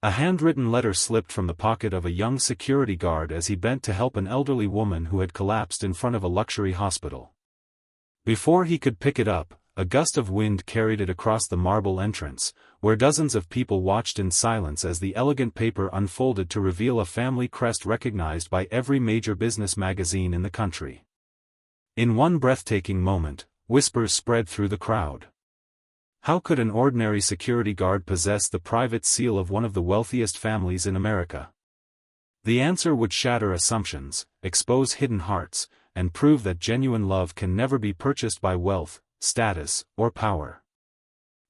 A handwritten letter slipped from the pocket of a young security guard as he bent to help an elderly woman who had collapsed in front of a luxury hospital. Before he could pick it up, a gust of wind carried it across the marble entrance, where dozens of people watched in silence as the elegant paper unfolded to reveal a family crest recognized by every major business magazine in the country. In one breathtaking moment, whispers spread through the crowd. How could an ordinary security guard possess the private seal of one of the wealthiest families in America? The answer would shatter assumptions, expose hidden hearts, and prove that genuine love can never be purchased by wealth, status, or power.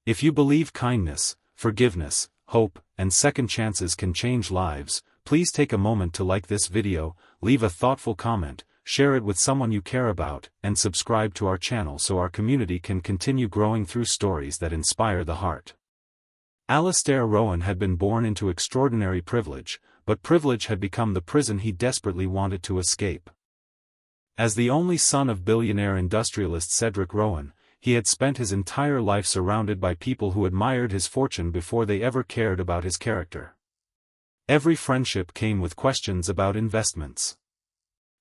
If you believe kindness, forgiveness, hope, and second chances can change lives, please take a moment to like this video, leave a thoughtful comment, share it with someone you care about, and subscribe to our channel so our community can continue growing through stories that inspire the heart. Alastair Rowan had been born into extraordinary privilege, but privilege had become the prison he desperately wanted to escape. As the only son of billionaire industrialist Cedric Rowan, he had spent his entire life surrounded by people who admired his fortune before they ever cared about his character. Every friendship came with questions about investments.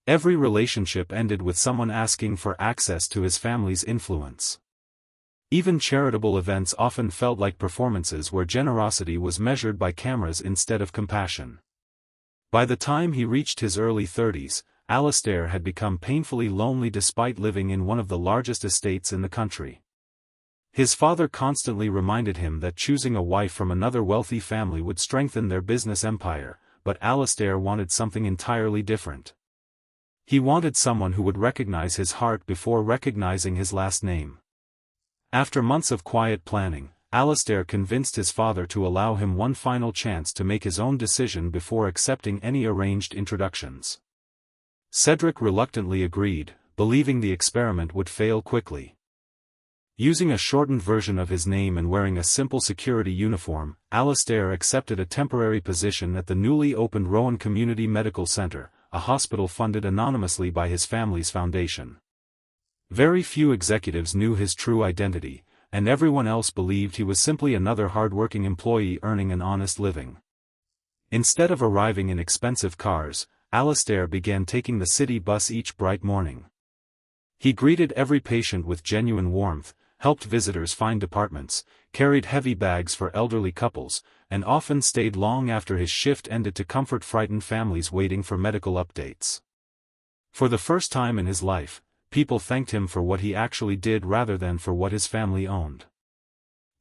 Every relationship ended with someone asking for access to his family's influence. Even charitable events often felt like performances where generosity was measured by cameras instead of compassion. By the time he reached his early 30s, Alastair had become painfully lonely despite living in one of the largest estates in the country. His father constantly reminded him that choosing a wife from another wealthy family would strengthen their business empire, but Alastair wanted something entirely different. He wanted someone who would recognize his heart before recognizing his last name. After months of quiet planning, Alastair convinced his father to allow him one final chance to make his own decision before accepting any arranged introductions. Cedric reluctantly agreed, believing the experiment would fail quickly. Using a shortened version of his name and wearing a simple security uniform, Alastair accepted a temporary position at the newly opened Rowan Community Medical Center, a hospital funded anonymously by his family's foundation. Very few executives knew his true identity, and everyone else believed he was simply another hard-working employee earning an honest living. Instead of arriving in expensive cars, Alastair began taking the city bus each bright morning. He greeted every patient with genuine warmth, helped visitors find apartments, carried heavy bags for elderly couples, and often stayed long after his shift ended to comfort frightened families waiting for medical updates. For the first time in his life, people thanked him for what he actually did rather than for what his family owned.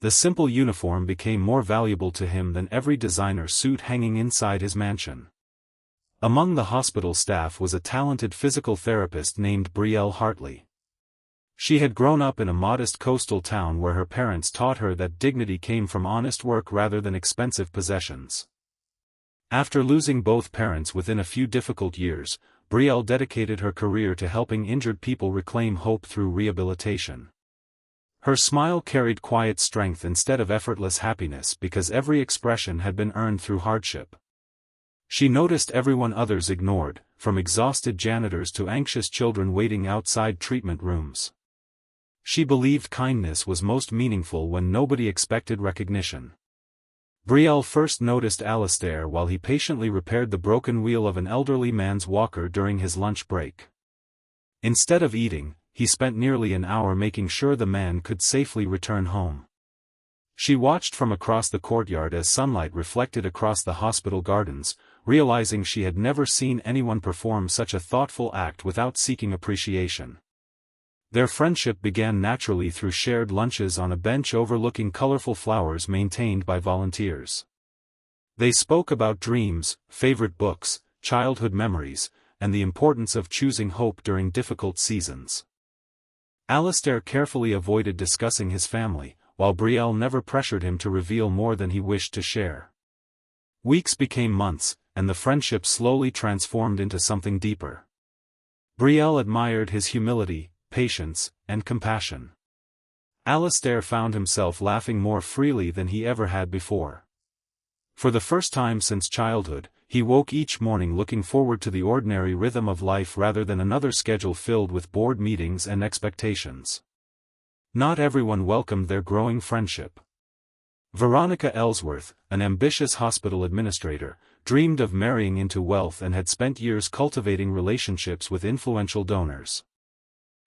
The simple uniform became more valuable to him than every designer suit hanging inside his mansion. Among the hospital staff was a talented physical therapist named Brielle Hartley. She had grown up in a modest coastal town where her parents taught her that dignity came from honest work rather than expensive possessions. After losing both parents within a few difficult years, Brielle dedicated her career to helping injured people reclaim hope through rehabilitation. Her smile carried quiet strength instead of effortless happiness because every expression had been earned through hardship. She noticed everyone others ignored, from exhausted janitors to anxious children waiting outside treatment rooms. She believed kindness was most meaningful when nobody expected recognition. Brielle first noticed Alastair while he patiently repaired the broken wheel of an elderly man's walker during his lunch break. Instead of eating, he spent nearly an hour making sure the man could safely return home. She watched from across the courtyard as sunlight reflected across the hospital gardens, realizing she had never seen anyone perform such a thoughtful act without seeking appreciation. Their friendship began naturally through shared lunches on a bench overlooking colorful flowers maintained by volunteers. They spoke about dreams, favorite books, childhood memories, and the importance of choosing hope during difficult seasons. Alastair carefully avoided discussing his family, while Brielle never pressured him to reveal more than he wished to share. Weeks became months, and the friendship slowly transformed into something deeper. Brielle admired his humility, patience, and compassion. Alastair found himself laughing more freely than he ever had before. For the first time since childhood, he woke each morning looking forward to the ordinary rhythm of life rather than another schedule filled with board meetings and expectations. Not everyone welcomed their growing friendship. Veronica Ellsworth, an ambitious hospital administrator, dreamed of marrying into wealth and had spent years cultivating relationships with influential donors.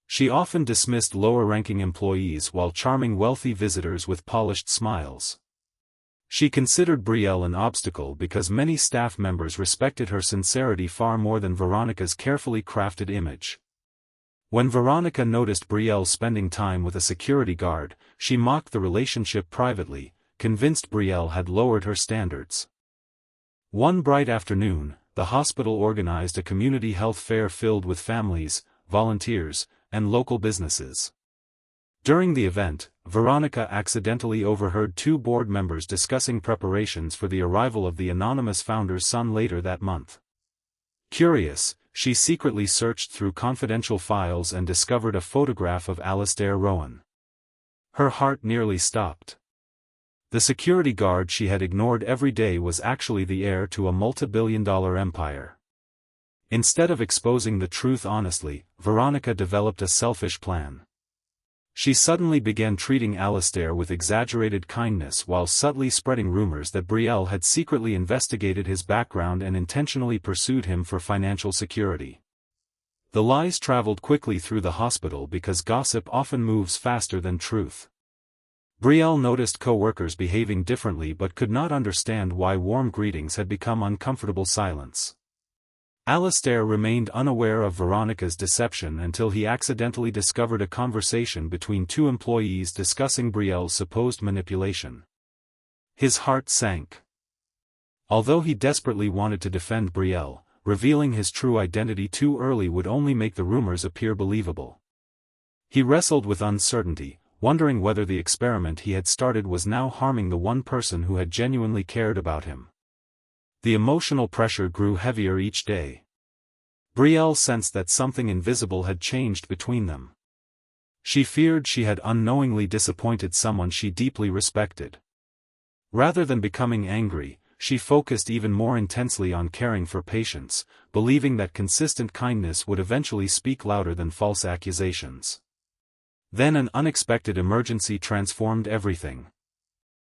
She often dismissed lower-ranking employees while charming wealthy visitors with polished smiles. She considered Brielle an obstacle because many staff members respected her sincerity far more than Veronica's carefully crafted image. When Veronica noticed Brielle spending time with a security guard, she mocked the relationship privately, convinced Brielle had lowered her standards. One bright afternoon, the hospital organized a community health fair filled with families, volunteers, and local businesses. During the event, Veronica accidentally overheard two board members discussing preparations for the arrival of the anonymous founder's son later that month. Curious, she secretly searched through confidential files and discovered a photograph of Alastair Rowan. Her heart nearly stopped. The security guard she had ignored every day was actually the heir to a multi-billion-dollar empire. Instead of exposing the truth honestly, Veronica developed a selfish plan. She suddenly began treating Alastair with exaggerated kindness while subtly spreading rumors that Brielle had secretly investigated his background and intentionally pursued him for financial security. The lies traveled quickly through the hospital because gossip often moves faster than truth. Brielle noticed co-workers behaving differently but could not understand why warm greetings had become uncomfortable silence. Alastair remained unaware of Veronica's deception until he accidentally discovered a conversation between two employees discussing Brielle's supposed manipulation. His heart sank. Although he desperately wanted to defend Brielle, revealing his true identity too early would only make the rumors appear believable. He wrestled with uncertainty, wondering whether the experiment he had started was now harming the one person who had genuinely cared about him. The emotional pressure grew heavier each day. Brielle sensed that something invisible had changed between them. She feared she had unknowingly disappointed someone she deeply respected. Rather than becoming angry, she focused even more intensely on caring for patients, believing that consistent kindness would eventually speak louder than false accusations. Then an unexpected emergency transformed everything.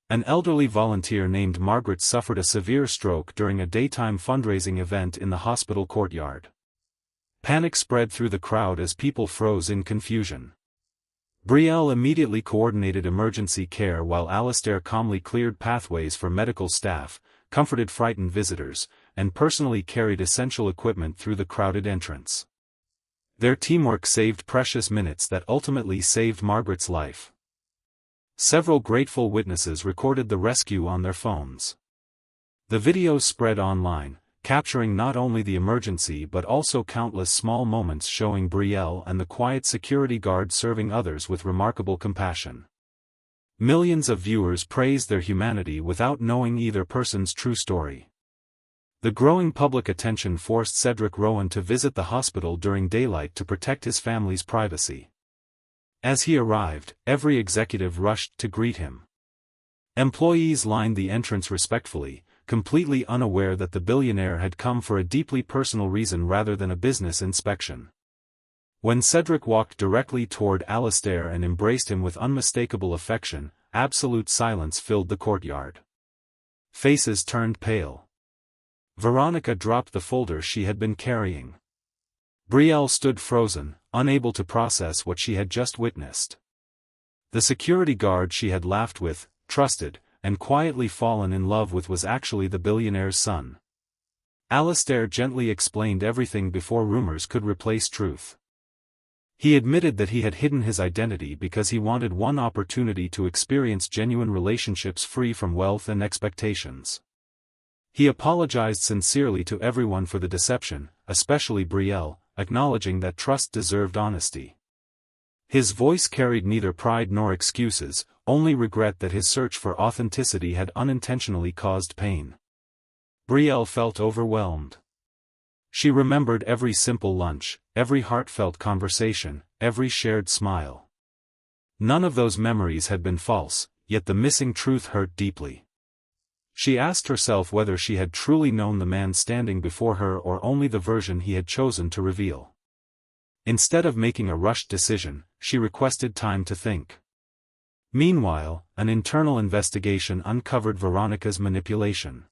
An elderly volunteer named Margaret suffered a severe stroke during a daytime fundraising event in the hospital courtyard. Panic spread through the crowd as people froze in confusion. Brielle immediately coordinated emergency care while Alastair calmly cleared pathways for medical staff, comforted frightened visitors, and personally carried essential equipment through the crowded entrance. Their teamwork saved precious minutes that ultimately saved Margaret's life. Several grateful witnesses recorded the rescue on their phones. The videos spread online, capturing not only the emergency but also countless small moments showing Brielle and the quiet security guard serving others with remarkable compassion. Millions of viewers praised their humanity without knowing either person's true story. The growing public attention forced Cedric Rowan to visit the hospital during daylight to protect his family's privacy. As he arrived, every executive rushed to greet him. Employees lined the entrance respectfully, completely unaware that the billionaire had come for a deeply personal reason rather than a business inspection. When Cedric walked directly toward Alastair and embraced him with unmistakable affection, absolute silence filled the courtyard. Faces turned pale. Veronica dropped the folder she had been carrying. Brielle stood frozen, unable to process what she had just witnessed. The security guard she had laughed with, trusted, and quietly fallen in love with was actually the billionaire's son. Alastair gently explained everything before rumors could replace truth. He admitted that he had hidden his identity because he wanted one opportunity to experience genuine relationships free from wealth and expectations. He apologized sincerely to everyone for the deception, especially Brielle, acknowledging that trust deserved honesty. His voice carried neither pride nor excuses, only regret that his search for authenticity had unintentionally caused pain. Brielle felt overwhelmed. She remembered every simple lunch, every heartfelt conversation, every shared smile. None of those memories had been false, yet the missing truth hurt deeply. She asked herself whether she had truly known the man standing before her or only the version he had chosen to reveal. Instead of making a rushed decision, she requested time to think. Meanwhile, an internal investigation uncovered Veronica's manipulation.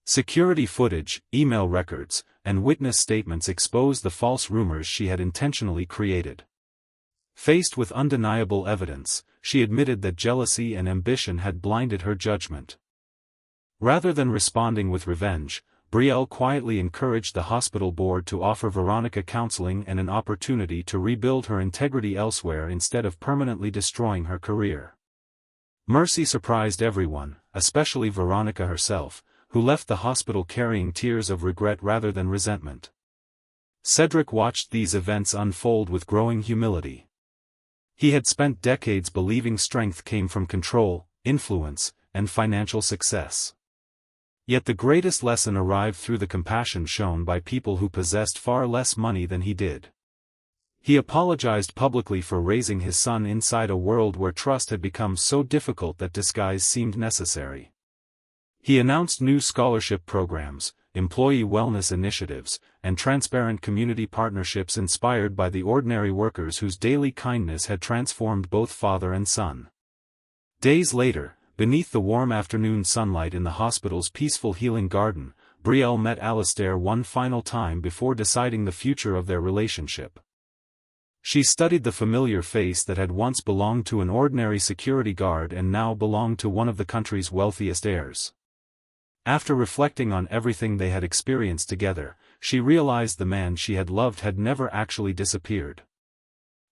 Security footage, email records, and witness statements exposed the false rumors she had intentionally created. Faced with undeniable evidence, she admitted that jealousy and ambition had blinded her judgment. Rather than responding with revenge, Brielle quietly encouraged the hospital board to offer Veronica counseling and an opportunity to rebuild her integrity elsewhere instead of permanently destroying her career. Mercy surprised everyone, especially Veronica herself, who left the hospital carrying tears of regret rather than resentment. Cedric watched these events unfold with growing humility. He had spent decades believing strength came from control, influence, and financial success. Yet the greatest lesson arrived through the compassion shown by people who possessed far less money than he did. He apologized publicly for raising his son inside a world where trust had become so difficult that disguise seemed necessary. He announced new scholarship programs, employee wellness initiatives, and transparent community partnerships inspired by the ordinary workers whose daily kindness had transformed both father and son. Days later, beneath the warm afternoon sunlight in the hospital's peaceful healing garden, Brielle met Alistair one final time before deciding the future of their relationship. She studied the familiar face that had once belonged to an ordinary security guard and now belonged to one of the country's wealthiest heirs. After reflecting on everything they had experienced together, she realized the man she had loved had never actually disappeared.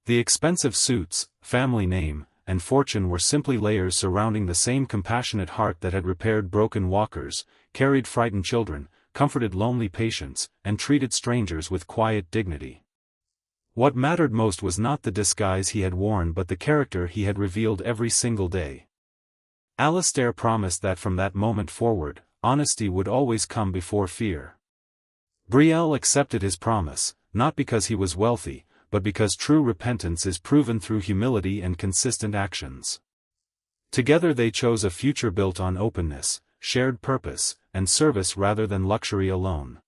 The expensive suits, family name, and fortune were simply layers surrounding the same compassionate heart that had repaired broken walkers, carried frightened children, comforted lonely patients, and treated strangers with quiet dignity. What mattered most was not the disguise he had worn but the character he had revealed every single day. Alistair promised that from that moment forward, honesty would always come before fear. Brielle accepted his promise, not because he was wealthy, but because true repentance is proven through humility and consistent actions. Together they chose a future built on openness, shared purpose, and service rather than luxury alone.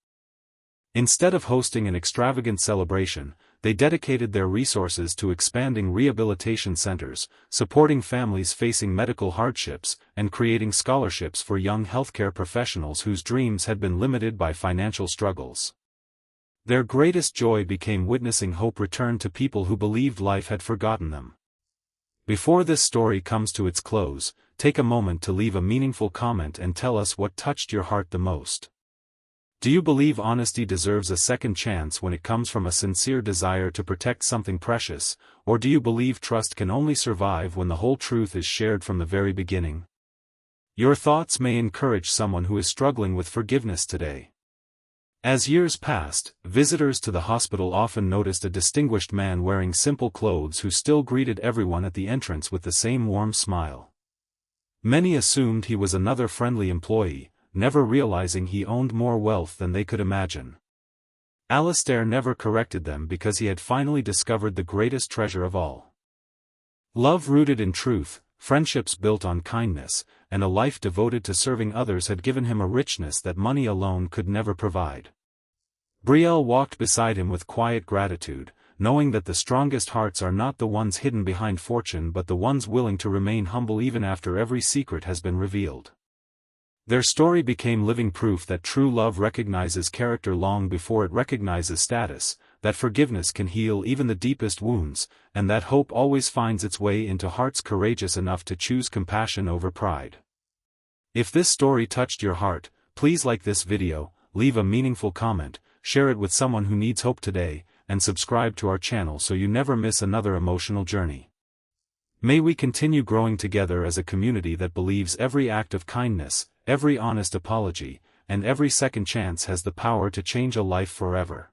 Instead of hosting an extravagant celebration, they dedicated their resources to expanding rehabilitation centers, supporting families facing medical hardships, and creating scholarships for young healthcare professionals whose dreams had been limited by financial struggles. Their greatest joy became witnessing hope return to people who believed life had forgotten them. Before this story comes to its close, take a moment to leave a meaningful comment and tell us what touched your heart the most. Do you believe honesty deserves a second chance when it comes from a sincere desire to protect something precious, or do you believe trust can only survive when the whole truth is shared from the very beginning? Your thoughts may encourage someone who is struggling with forgiveness today. As years passed, visitors to the hospital often noticed a distinguished man wearing simple clothes who still greeted everyone at the entrance with the same warm smile. Many assumed he was another friendly employee, never realizing he owned more wealth than they could imagine. Alistair never corrected them because he had finally discovered the greatest treasure of all. Love rooted in truth, friendships built on kindness, and a life devoted to serving others had given him a richness that money alone could never provide. Brielle walked beside him with quiet gratitude, knowing that the strongest hearts are not the ones hidden behind fortune but the ones willing to remain humble even after every secret has been revealed. Their story became living proof that true love recognizes character long before it recognizes status, that forgiveness can heal even the deepest wounds, and that hope always finds its way into hearts courageous enough to choose compassion over pride. If this story touched your heart, please like this video, leave a meaningful comment, share it with someone who needs hope today, and subscribe to our channel so you never miss another emotional journey. May we continue growing together as a community that believes every act of kindness, every honest apology, and every second chance has the power to change a life forever.